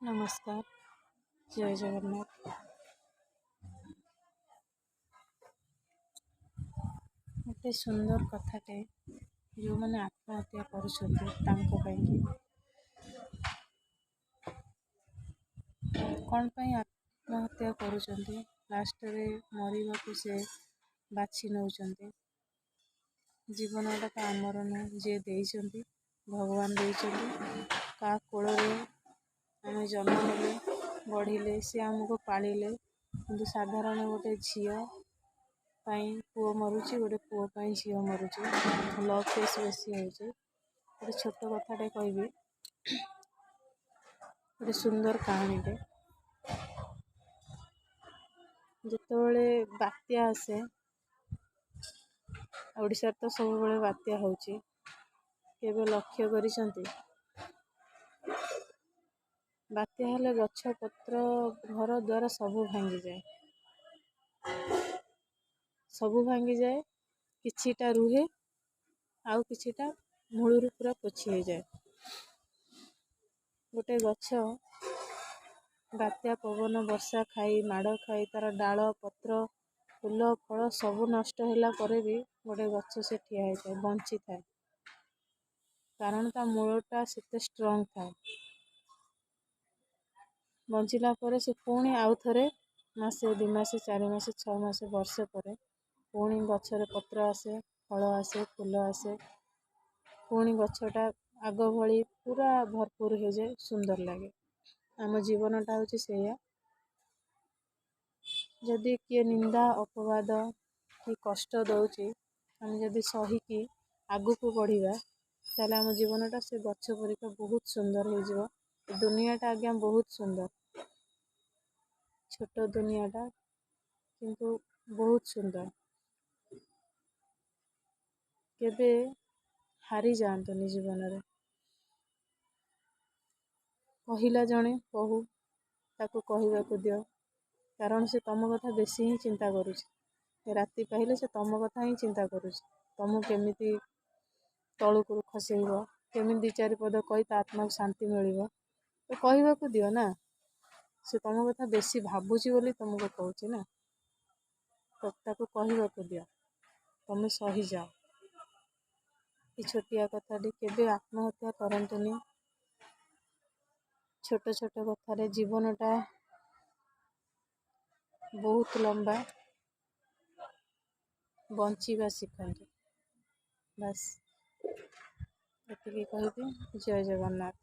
नमस्कार। जय जगन्नाथ। गोटे सुंदर कथाटे जो मैंने आत्महत्या करुँच कौन पाई आत्महत्या करुँच लास्ट रे मरवा को से बाछि नौ जीवनटा तो आमर नुह जे देइचंती भगवान देइचंती का कोल आम जन्म हेले बढ़िले सी आमको पालिले किंतु साधारण गोटे झील पुओ मरुची गोटे पुओ झील मरुची लव केस बेसी होचे। गोटे छोट कथाटे कहबी गोटे सुंदर कहानीटे जितेबाला बात्या आसे ओडिशा तो सब बड़े बात्या होची केबे लक्ष्य करिसंती बात्या हेले गछ पत्र घर द्वार सब भांगी जाए किछिटा रुहे आउ किछिटा मूलरू पूरा पोछी हो जाए। गोटे गछ बात्या पवन वर्षा खाई माड़ खाई तार डाल पत्र फूल फल सब नष्ट होला परे भी गोटे गछ से ठिया होता है बंची थाए कारण ता मूलटा सेते स्ट्रांग थाए। बंचिला परे से पुणी आउ थरे मासे 2 मासे 4 मासे 6 मासे वर्षे परे पुणी गछरे पत्र आसे फल आसे फूल आसे पुणी गछटा आग भली पूरा भरपूर हो जाए सुंदर लगे। आम जीवनटा होची सेया जदि किए निंदा अपवाद कि कष्ट दौची आम जदि सही कि आगु को बढ़िबा ताले आम जीवनटा से गछ परिका बहुत सुंदर हो जिवो। दुनियाटा आज्ञा बहुत सुंदर छोट दुनियाटा किंतु बहुत सुंदर केबे हारी जातुनी जीवन रे कहिला जणे कहू ताको कहवा को दियो कारण से तम कथा बेसी ही चिंता करुछि राति पाइले से तम कथा ही चिंता करुछि तमु केमिति तळुकुरु खसेइबो केमिति 2-4 पद कहि ता आत्मा को शांति मिलिबो तो कहवा को दियो ना से तम कथा बेसी भाबुछि बोली तुमको कहूछि ना तो ताको कहवा को दियो तमे सही जाओ। ई छोटिया कथाटी केबे आत्महत्या करंतुनी छोट छोट कथारे जीवनटा बहुत लंबा बंचीबा शिखंतु बस एतिकी कहबी। जय जगन्नाथ।